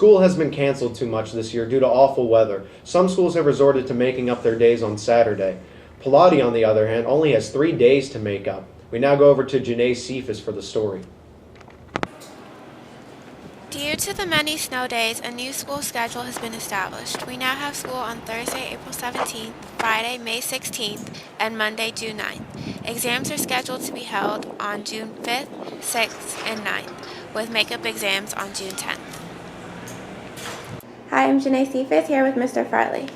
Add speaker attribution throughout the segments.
Speaker 1: School has been canceled too much this year due to awful weather. Some schools have resorted to making up their days on Saturday. Pilati, on the other hand, only has 3 days to make up. We now go over to Janae Cephas for the story.
Speaker 2: Due to the many snow days, a new school schedule has been established. We now have school on Thursday, April 17th, Friday, May 16th, and Monday, June 9th. Exams are scheduled to be held on June 5th, 6th, and 9th, with makeup exams on June 10th.
Speaker 3: Hi, I'm Janae Cephas here with Mr. Farley.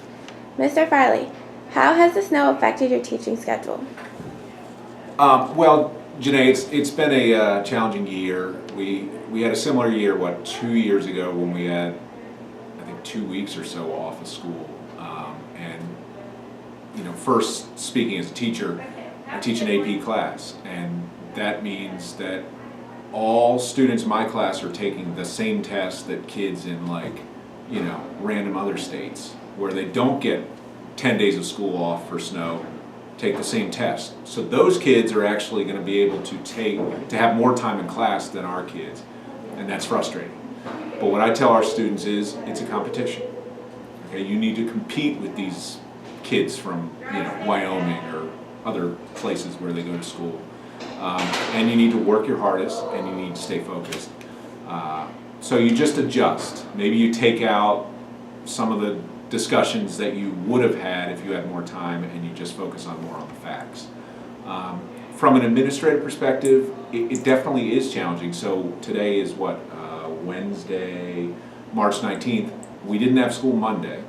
Speaker 3: Mr. Farley, how has the snow affected your teaching schedule?
Speaker 4: Well, Janae, it's been a challenging year. We had a similar year, 2 years ago when we had, I think, 2 weeks or so off of school. First speaking as a teacher, I teach an AP class, and that means that all students in my class are taking the same test that kids in random other states, where they don't get 10 days of school off for snow, take the same test. So those kids are actually going to be able to have more time in class than our kids, and that's frustrating. But what I tell our students is it's a competition. Okay, you need to compete with these kids from Wyoming or other places where they go to school, and you need to work your hardest and you need to stay focused. So you just adjust. Maybe you take out some of the discussions that you would have had if you had more time, and you just focus on more on the facts. From an administrative perspective, it definitely is challenging. So today is Wednesday, March 19th. We didn't have school Monday,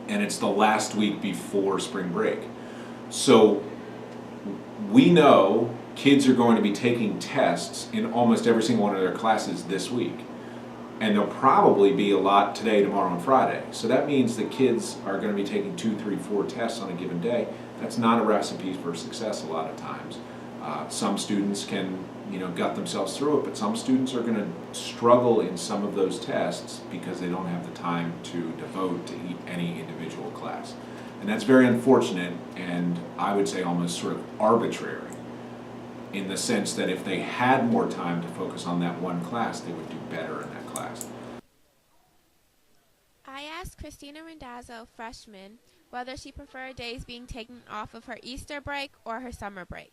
Speaker 4: and it's the last week before spring break. So we know kids are going to be taking tests in almost every single one of their classes this week. And there'll probably be a lot today, tomorrow, and Friday. So that means that kids are going to be taking 2, 3, 4 tests on a given day. That's not a recipe for success a lot of times. Some students can, gut themselves through it, but some students are going to struggle in some of those tests because they don't have the time to devote to any individual class. And that's very unfortunate, and I would say almost sort of arbitrary, in the sense that if they had more time to focus on that one class, they would do better in that class.
Speaker 2: I asked Christina Randazzo, freshman, whether she preferred days being taken off of her Easter break or her summer break.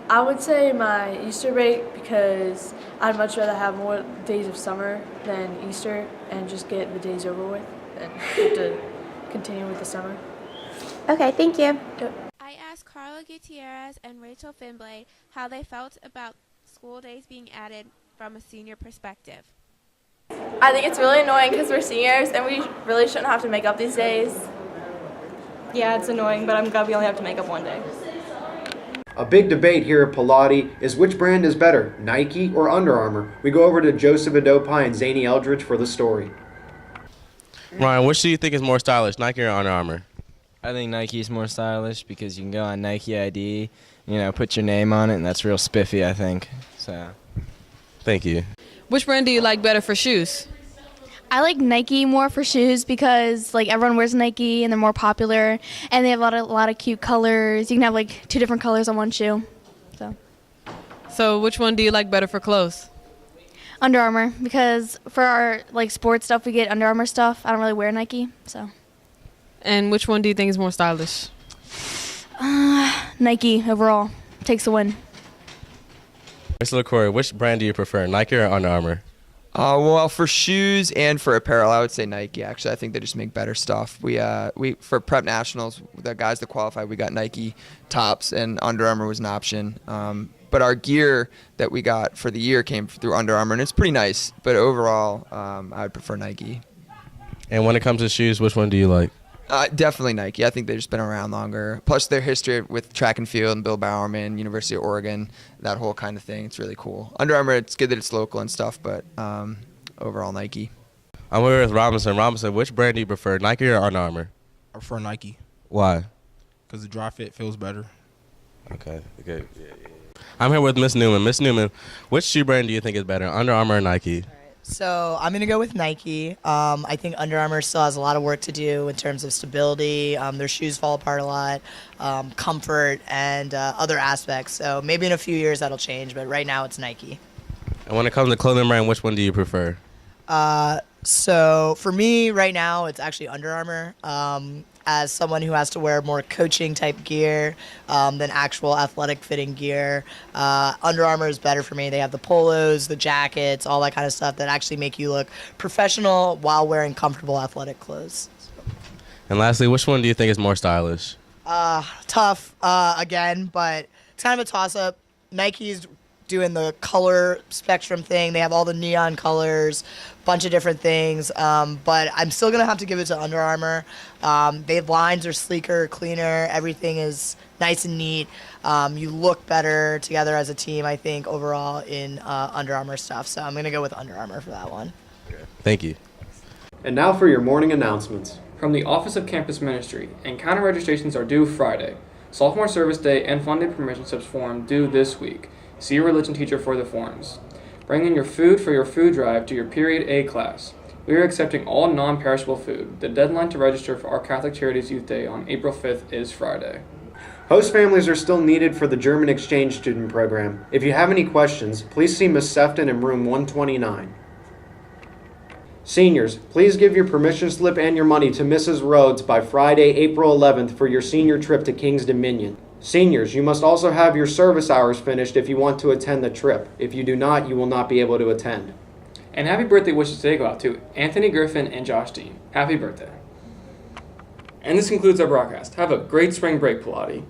Speaker 5: I would say my Easter break, because I'd much rather have more days of summer than Easter and just get the days over with and have to continue with the summer.
Speaker 3: Okay, thank you.
Speaker 5: Yep.
Speaker 2: I asked Carla Gutierrez and Rachel Finblade how they felt about school days being added from a senior perspective.
Speaker 6: I think it's really annoying because we're seniors and we really shouldn't have to make up these days.
Speaker 7: Yeah, it's annoying, but I'm glad we only have to make up one day.
Speaker 1: A big debate here at Pilati is which brand is better, Nike or Under Armour. We go over to Joseph Adopi and Zany Eldridge for the story.
Speaker 8: Ryan, which do you think is more stylish, Nike or Under Armour?
Speaker 9: I think Nike is more stylish because you can go on Nike ID, put your name on it, and that's real spiffy, I think. So,
Speaker 8: thank you.
Speaker 10: Which brand do you like better for shoes?
Speaker 11: I like Nike more for shoes because everyone wears Nike and they're more popular, and they have a lot of cute colors. You can have 2 different colors on one shoe.
Speaker 10: So which one do you like better for clothes?
Speaker 11: Under Armour, because for our sports stuff we get Under Armour stuff. I don't really wear Nike, so.
Speaker 10: And which one do you think is more stylish?
Speaker 11: Nike overall takes the win.
Speaker 8: Mr. LaCour, which brand do you prefer, Nike or Under Armour?
Speaker 12: Well, for shoes and for apparel, I would say Nike. Actually, I think they just make better stuff. We for prep nationals, the guys that qualified, we got Nike tops, and Under Armour was an option. But our gear that we got for the year came through Under Armour, and it's pretty nice. But overall, I would prefer Nike.
Speaker 8: And when it comes to shoes, which one do you like?
Speaker 12: Definitely Nike. I think they've just been around longer. Plus their history with track and field and Bill Bowerman, University of Oregon, that whole kind of thing. It's really cool. Under Armour, it's good that it's local and stuff, but overall Nike.
Speaker 8: I'm here with Robinson. Robinson, which brand do you prefer, Nike or Under Armour?
Speaker 13: I prefer Nike.
Speaker 8: Why?
Speaker 13: Because the dry fit feels better.
Speaker 8: Okay. Yeah. I'm here with Miss Newman. Miss Newman, which shoe brand do you think is better, Under Armour or Nike?
Speaker 14: So I'm going to go with Nike. I think Under Armour still has a lot of work to do in terms of stability. Their shoes fall apart a lot, comfort, and other aspects. So maybe in a few years that'll change, but right now it's Nike.
Speaker 8: And when it comes to clothing brand, which one do you prefer?
Speaker 14: So for me right now, it's actually Under Armour. As someone who has to wear more coaching type gear than actual athletic fitting gear, Under Armour is better for me. They have the polos, the jackets, all that kind of stuff that actually make you look professional while wearing comfortable athletic clothes.
Speaker 8: And lastly, which one do you think is more stylish?
Speaker 14: Tough again, but it's kind of a toss-up. Nike's doing the color spectrum thing. They have all the neon colors, bunch of different things. But I'm still gonna have to give it to Under Armour. The lines are sleeker, cleaner. Everything is nice and neat. You look better together as a team, I think, overall in Under Armour stuff. So I'm gonna go with Under Armour for that one.
Speaker 8: Thank you.
Speaker 1: And now for your morning announcements.
Speaker 15: From the Office of Campus Ministry, encounter registrations are due Friday. Sophomore Service Day and funded permission slips form due this week. See your religion teacher for the forms. Bring in your food for your food drive to your Period A class. We are accepting all non-perishable food. The deadline to register for our Catholic Charities Youth Day on April 5th is Friday.
Speaker 1: Host families are still needed for the German exchange student program. If you have any questions, please see Ms. Sefton in room 129. Seniors, please give your permission slip and your money to Mrs. Rhodes by Friday, April 11th for your senior trip to King's Dominion. Seniors, you must also have your service hours finished if you want to attend the trip. If you do not, you will not be able to attend.
Speaker 15: And happy birthday wishes today go out to Anthony Griffin and Josh Dean. Happy birthday. And this concludes our broadcast. Have a great spring break, Pilati.